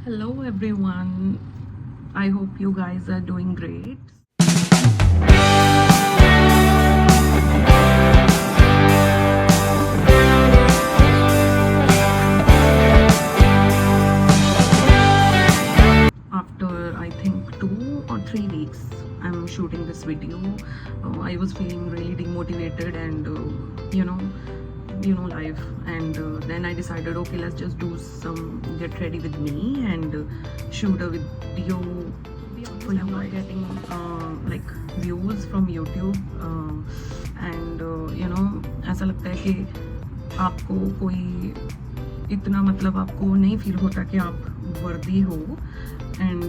Hello everyone. I hope you guys are doing great. After I think 2 or 3 weeks, I'm shooting this video. I was feeling really demotivated and life, and then I decided, okay, let's just do some get ready with me and shoot a video. So you are getting like views from YouTube, and ऐसा लगता है कि आपको कोई इतना मतलब आपको नहीं फील होता कि आप वर्दी हो. एंड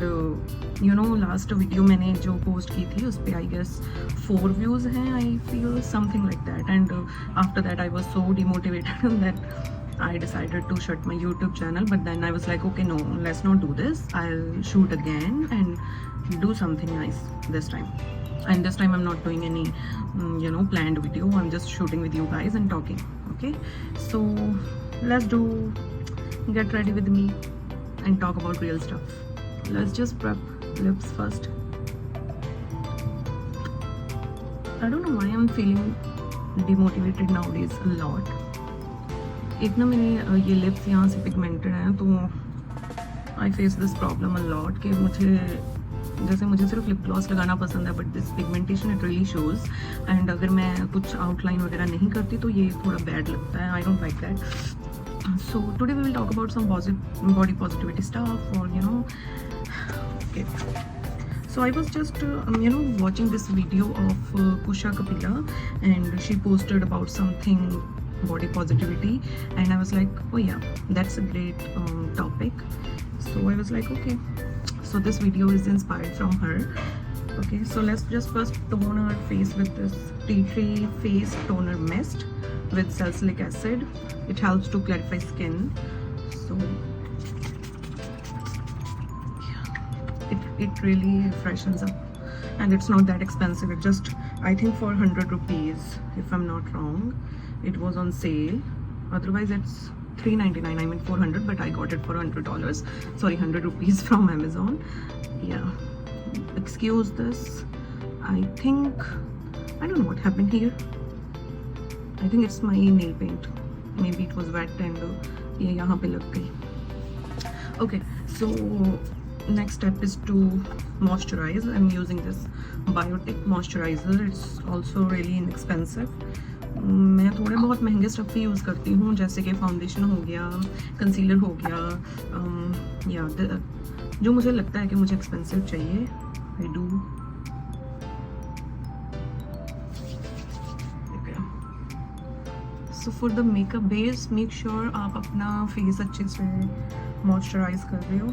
लास्ट वीडियो मैंने जो पोस्ट की थी उस पर आई गेस 4 व्यूज़ हैं. I feel something like that, and after that I was so demotivated that I decided to shut my YouTube channel. But then I was like, okay, no, let's not do this. I'll shoot again and do something nice this time. And this time I'm not doing any planned video. I'm just shooting with you guys and talking. Okay, so let's get ready with me and talk about real stuff. Let's just prep lips first. I don't know why I'm feeling demotivated nowadays a lot. एक ना मेरे ये lips यहाँ से pigmented हैं, तो I face this problem a lot कि मुझे सिर्फ लिप ग्लॉस लगाना पसंद है, but this pigmentation it really shows. And अगर मैं कुछ आउटलाइन वगैरह नहीं करती तो ये थोड़ा बैड लगता है. I don't like that. So today we will talk about some body positivity stuff, और okay. So I was just watching this video of Kusha Kapila, and she posted about something body positivity, and I was like, oh yeah, that's a great topic. So I was like, okay, so this video is inspired from her. Okay, so let's just first tone our face with this tea tree face toner mist with salicylic acid. It helps to clarify skin. So it really freshens up, and it's not that expensive. It just, I think, for 100 rupees, if I'm not wrong. It was on sale. Otherwise it's $3.99. I mean 400, but I got it for $100. Sorry, 100 rupees from Amazon. Yeah, excuse this. I think, I don't know what happened here. I think it's my nail paint. Maybe it was wet and ये यहाँ पे लग गई. Okay, so next step is to moisturize. I'm using this Biotic moisturizer. It's also really inexpensive. मैं थोड़े बहुत महंगे stuff ही use करती हूँ, जैसे कि फाउंडेशन हो गया, कंसीलर हो गया, या जो मुझे लगता है कि मुझे एक्सपेंसिव चाहिए, I do. So for the makeup base, make sure आप अपना फेस अच्छे से मॉइस्चराइज कर रहे हो.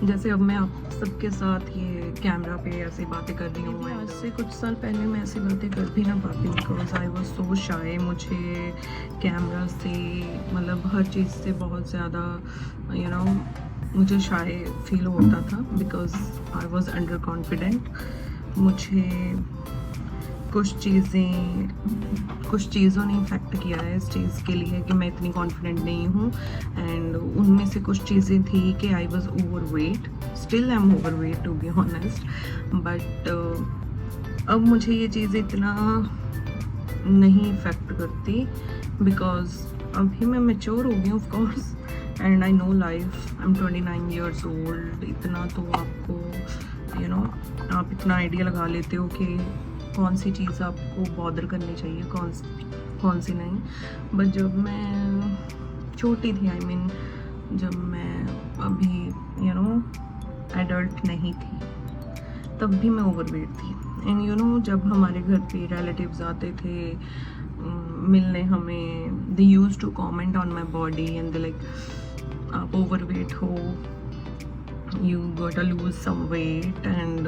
जैसे अब मैं आप सबके साथ ये कैमरा पे ऐसी बातें कर रही हूँ. आज से कुछ साल पहले मैं ऐसी बातें कर भी ना पाती, बिकॉज आई वॉज सो शाय. मुझे कैमरा से मतलब हर चीज़ से बहुत ज़्यादा मुझे शाय फील होता था, because I was under confident. मुझे कुछ चीज़ों ने इफेक्ट किया है इस चीज़ के लिए कि मैं इतनी कॉन्फिडेंट नहीं हूँ. एंड उनमें से कुछ चीज़ें थी कि I was overweight. Still I am overweight, to be honest. But अब मुझे ये चीज़ें इतना नहीं इफेक्ट करती, बिकॉज अभी मैं मैच्योर हो गई हूँ, of course, and I know life. I am 29 years old. इतना तो आपको आप इतना आइडिया लगा लेते हो कि कौन सी चीज़ आपको बॉदर करनी चाहिए, कौन सी नहीं. बट जब मैं छोटी थी, आई मीन जब मैं अभी एडल्ट नहीं थी, तब भी मैं ओवरवेट थी. एंड जब हमारे घर पे रिलेटिव्स आते थे मिलने हमें, they used to comment on my body and they like, आप ओवरवेट हो, you gotta lose some weight. And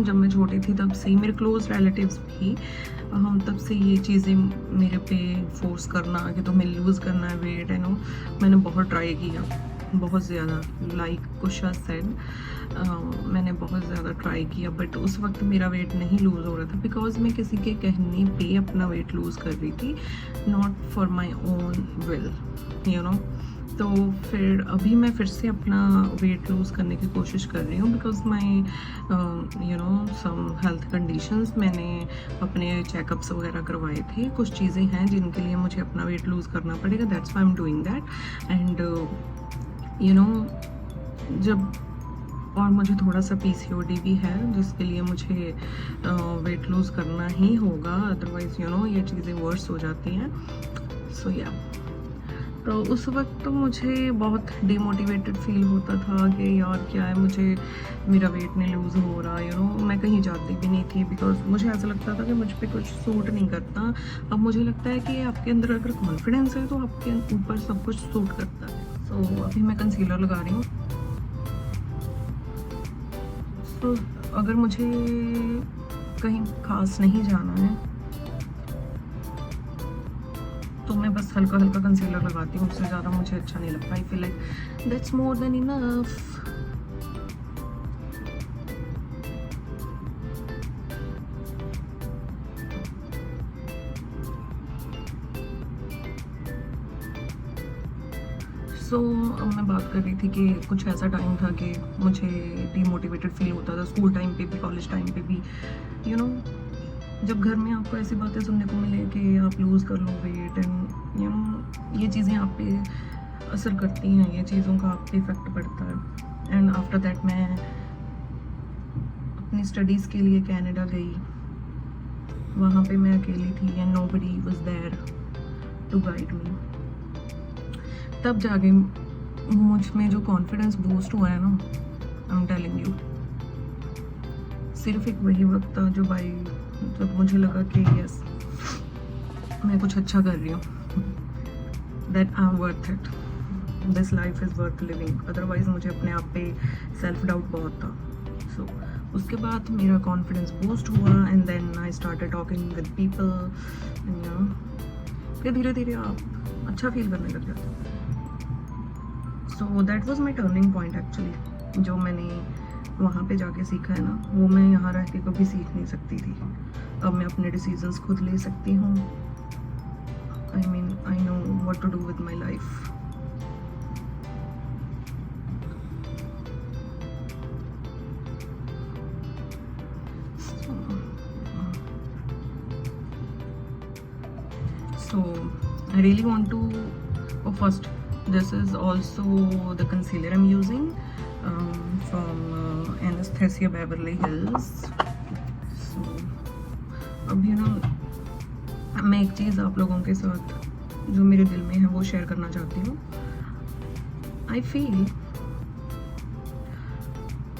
जब मैं छोटी थी तब से ही मेरे क्लोज रिलेटिव्स भी, हम तब से ये चीज़ें मेरे पे फोर्स करना कि तुम्हें लूज़ करना है वेट. मैंने बहुत ट्राई किया, बहुत ज़्यादा, लाइक कुशा सेड, मैंने बहुत ज़्यादा ट्राई किया, बट उस वक्त मेरा वेट नहीं लूज़ हो रहा था बिकॉज मैं किसी के कहने पे अपना वेट लूज़ कर रही थी, not for my own will, you know. तो फिर अभी मैं फिर से अपना वेट लूज़ करने की कोशिश कर रही हूँ because my you know some health conditions, मैंने अपने चेकअप्स वगैरह करवाए थे, कुछ चीज़ें हैं जिनके लिए मुझे अपना वेट लूज़ करना पड़ेगा, that's why I am doing that. And you no जब, और मुझे थोड़ा सा PCOD भी है जिसके लिए मुझे वेट लूज़ करना ही होगा, अदरवाइज़ यू नो ये चीज़ें वर्स हो जाती हैं। सो या, तो उस वक्त तो मुझे बहुत डिमोटिवेटेड फील होता था कि यार क्या है, मुझे मेरा वेट नहीं लूज़ हो रहा, यू नो। मैं कहीं जाती भी नहीं थी बिकॉज मुझे ऐसा लगता था कि मुझ पे कुछ सूट नहीं करता। अब मुझे लगता है कि आपके अंदर अगर कॉन्फिडेंस है तो आपके ऊपर सब कुछ सूट करता है। सो अभी मैं कंसीलर लगा रही हूँ। तो अगर मुझे कहीं खास नहीं जाना है तो मैं बस हल्का हल्का कंसीलर लगाती हूँ, उससे ज़्यादा मुझे अच्छा नहीं लगता। I feel like that's more than enough. So अब मैं बात कर रही थी कि कुछ ऐसा टाइम था कि मुझे डीमोटिवेटेड फील होता था, स्कूल टाइम पे भी, कॉलेज टाइम पे भी, यू नो। जब घर में आपको ऐसी बातें सुनने को मिले कि आप लूज़ कर लो वेट, एंड यू नो ये चीज़ें आप पे असर करती हैं, ये चीज़ों का आप पे इफ़ेक्ट पड़ता है। एंड आफ्टर दैट मैं अपनी स्टडीज़ के लिए कनाडा गई, वहाँ पे मैं अकेली थी and nobody was there to guide me. तब जाके मुझ में जो कॉन्फिडेंस बूस्ट हुआ है ना, आई एम टेलिंग यू, सिर्फ एक वही वक्त था जो भाई, जब मुझे लगा कि यस मैं कुछ अच्छा कर रही हूँ, that I am worth it, this life is worth living. Otherwise मुझे अपने आप पे सेल्फ डाउट बहुत था। सो उसके बाद मेरा कॉन्फिडेंस बूस्ट हुआ and then I started talking with people, and you know फिर धीरे धीरे आप अच्छा फील करने लग जाते। So that was my turning point actually. जो मैंने वहाँ पे जाके सीखा है ना, वो मैं यहाँ रह के कभी सीख नहीं सकती थी। अब मैं अपने डिसीजंस खुद ले सकती हूँ। I mean I know what to do with my life. So I really want to, oh first this is also the concealer I'm using from Anastasia Beverly Hills. So अब you know मैं एक चीज़ आप लोगों के साथ जो मेरे दिल में है वो शेयर करना चाहती हूँ। आई फील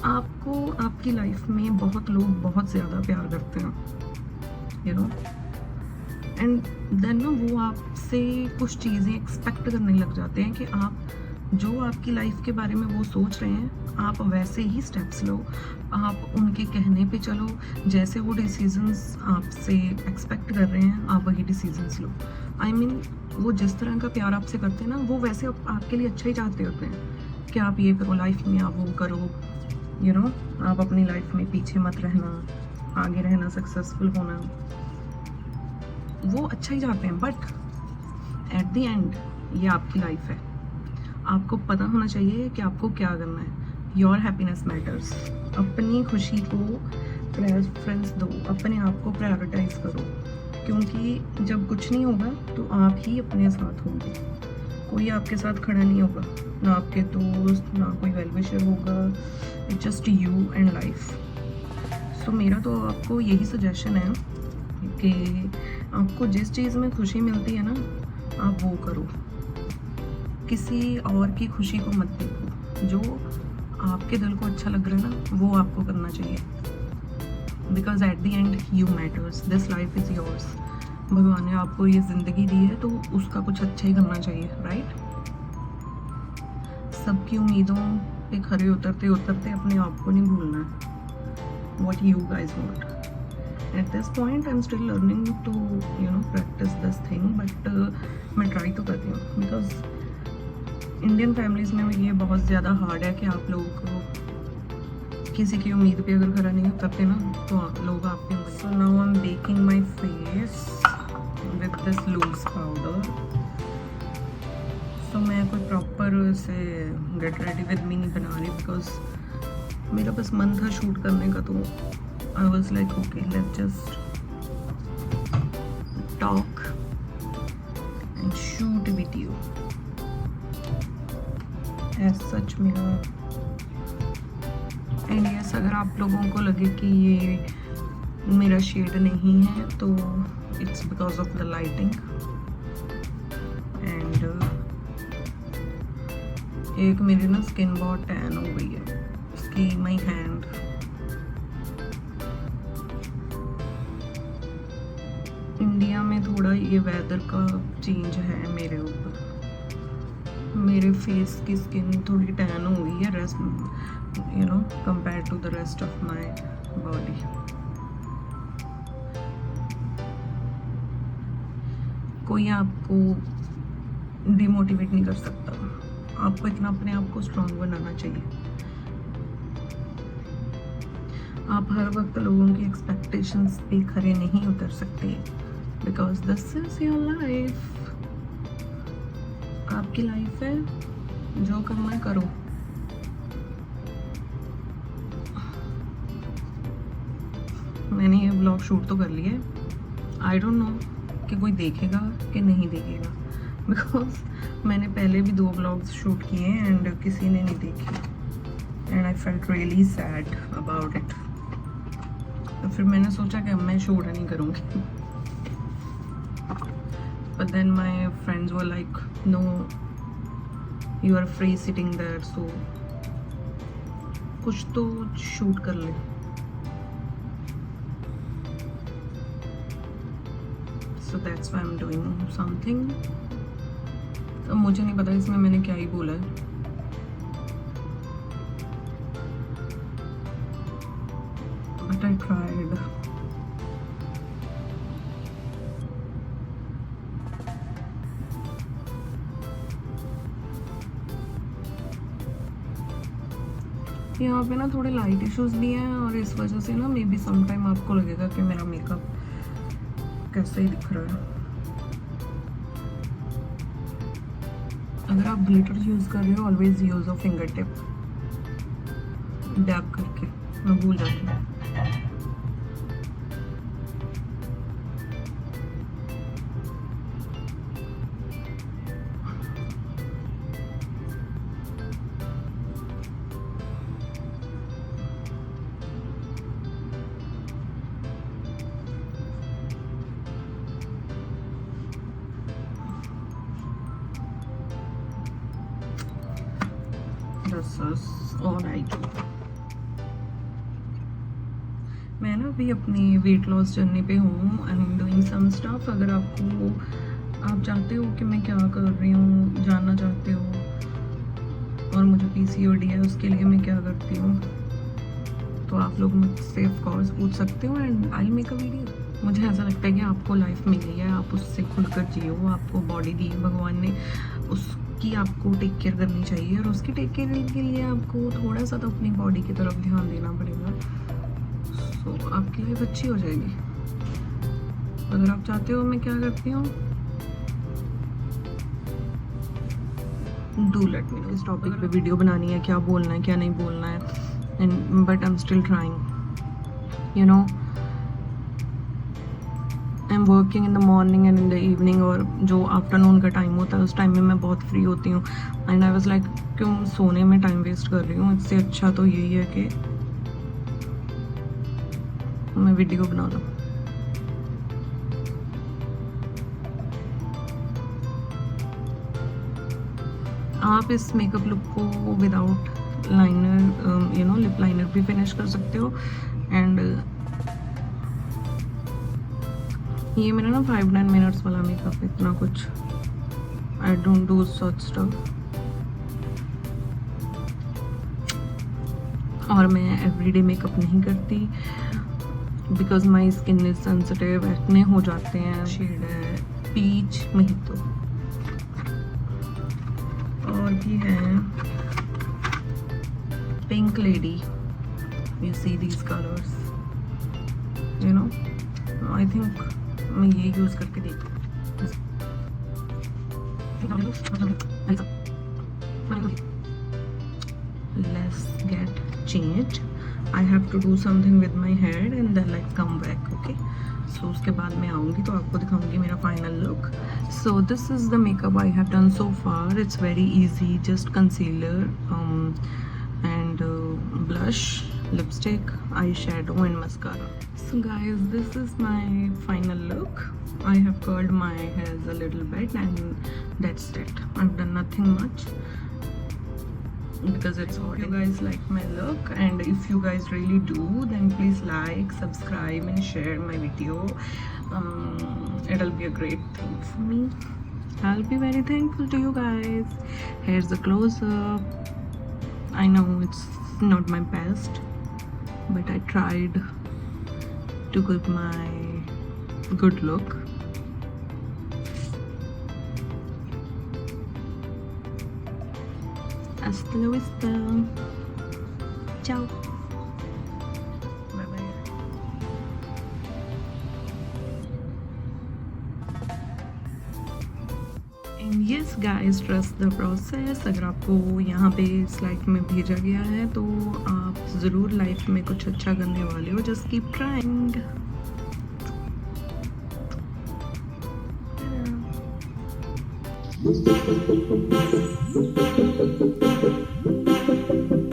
आपको आपकी लाइफ में बहुत लोग बहुत ज़्यादा प्यार करते हैं, यू नो, एंड देन ना वो आपसे कुछ चीज़ें एक्सपेक्ट करने लग जाते हैं कि आप जो आपकी लाइफ के बारे में वो सोच रहे हैं आप वैसे ही स्टेप्स लो, आप उनके कहने पे चलो, जैसे वो डिसीजंस आपसे एक्सपेक्ट कर रहे हैं आप वही डिसीजंस लो। आई मीन वो जिस तरह का प्यार आपसे करते हैं ना, वो वैसे आपके लिए अच्छा ही चाहते होते हैं कि आप ये करो लाइफ में, आप वो करो, यू नो, आप अपनी लाइफ में पीछे मत रहना, आगे रहना, सक्सेसफुल होना, वो अच्छा ही चाहते हैं। बट एट द एंड ये आपकी लाइफ है, आपको पता होना चाहिए कि आपको क्या करना है। Your happiness matters. अपनी खुशी को प्रेफरेंस दो, अपने आप को प्रायोरिटाइज करो, क्योंकि जब कुछ नहीं होगा तो आप ही अपने साथ होंगे, कोई आपके साथ खड़ा नहीं होगा, ना आपके दोस्त, ना कोई वेल विशर होगा, it's just you and life. So मेरा तो आपको यही सजेशन है कि आपको जिस चीज़ में खुशी मिलती है ना, आप वो करो, किसी और की खुशी को मत देखो, जो आपके दिल को अच्छा लग रहा है ना वो आपको करना चाहिए, because at the end you matters, this life is yours. भगवान ने आपको ये ज़िंदगी दी है तो उसका कुछ अच्छा ही करना चाहिए, राइट। सबकी उम्मीदों पे खरे उतरते उतरते अपने आप को नहीं भूलना है, what you guys want. At this point I'm still learning to you know practice this thing, but मैं try तो कर रही हूँ, because इंडियन फैमिलीज़ में ये बहुत ज़्यादा हार्ड है कि आप लोगों को किसी की उम्मीद पे अगर खरा नहीं उतरते ना तो लोग आपके उम्मीद। So now I am baking my face with this loose powder. तो मैं कोई प्रॉपर से गेट रेडी विद मी नहीं बना रही बिकॉज मेरा बस मन था शूट करने का, तो I was like okay let's just talk and shoot video. As such मेरा एंड यस, अगर आप लोगों को लगे कि ये मेरा शेड नहीं है तो it's because of the lighting. And एक मेरी ना स्किन बहुत टैन हो गई है, उसकी माई हैंड। इंडिया में थोड़ा ये वेदर का चेंज है मेरे ऊपर, मेरे फेस की स्किन थोड़ी टैन हो गई है rest you know compare to the rest of my body. कोई आपको डिमोटिवेट नहीं कर सकता, आपको इतना अपने आप को स्ट्रांग बनाना चाहिए। आप हर वक्त लोगों की एक्सपेक्टेशंस पे खरे नहीं उतर सकते because this is your life. आपकी लाइफ है, जो करना है करो। मैंने ये ब्लॉग शूट तो कर लिया है, आई डोंट नो कि कोई देखेगा कि नहीं देखेगा बिकॉज मैंने पहले भी 2 ब्लॉग्स शूट किए एंड किसी ने नहीं देखे and I felt really sad about it. तो फिर मैंने सोचा कि अब मैं शूट नहीं करूँगी। But then my friends were like, no, you are free sitting there, so कुछ तो शूट कर ले। So that's why I'm doing something. अब मुझे नहीं पता इसमें मैंने क्या ही बोला है, but I tried. यहाँ पे ना थोड़े लाइट इश्यूज भी हैं और इस वजह से ना मे बी सम टाइम आपको लगेगा कि मेरा मेकअप कैसे ही दिख रहा है। अगर आप ग्लिटर यूज़ कर रहे हो always use a finger tip dab करके, मैं भूल जाती हूँ। मैं ना अभी अपनी वेट लॉस जर्नी पे हूँ, I am doing some stuff. अगर आप चाहते हो कि मैं क्या कर रही हूँ, जानना चाहते हो और मुझे PCOD है उसके लिए मैं क्या करती हूँ, तो आप लोग मुझसे ऑफ कोर्स पूछ सकते हो and I make a video. मुझे ऐसा लगता है कि आपको लाइफ मिली है, आप उससे खुलकर जियो। आपको बॉडी दी भगवान ने, उसकी आपको टेक केयर करनी चाहिए और उसकी टेक केयर के लिए आपको थोड़ा सा तो अपनी बॉडी की तरफ ध्यान देना पड़ेगा। सो आपकी लाइफ अच्छी हो जाएगी। अगर आप चाहते हो मैं क्या करती हूँ, डू लेट मी नो। इस टॉपिक पे वीडियो बनानी है, क्या बोलना है क्या नहीं बोलना है, and but I am still trying, you know. I am working in the morning and in the evening, और जो आफ्टरनून का टाइम होता है उस टाइम में मैं बहुत फ्री होती हूँ एंड आई वाज लाइक क्यों सोने में टाइम वेस्ट कर रही हूँ, इससे अच्छा तो यही है कि मैं वीडियो बना लूँ। आप इस मेकअप लुक को without liner you know lip liner भी फिनिश कर सकते हो। एंड ये मेरा ना 5-9 मिनट्स वाला मेकअप है, इतना कुछ I don't do such stuff. और मैं एवरीडे मेकअप नहीं करती because my skin is sensitive, acne हो जाते हैं। शेड है पीच मोहितो। और भी है pink lady, you see these colours, you know, I think मैं ये यूज़ करके देखती हूँ। Let's get changed. I have to do something with my hair and then let's come back, okay? So उसके बाद मैं आऊँगी तो आपको दिखाऊंगी मेरा final look. So this is the makeup I have done so far. It's very easy, just concealer and blush, lipstick, eyeshadow and mascara. So guys, this is my final look. I have curled my hairs a little bit and that's it. I've done nothing much because it's hot. You guys like my look, and if you guys really do, then please like, subscribe and share my video. It'll be a great thing for me. I'll be very thankful to you guys. Here's a close-up. I know it's not my best, but I tried to give my good look. Hasta la vista. Ciao. Bye bye. And yes guys, trust the process. अगर आपको यहाँ पे slide में भेजा गया है तो आप ज़रूर लाइफ में कुछ अच्छा करने वाले हो. Just keep trying. Ta-da.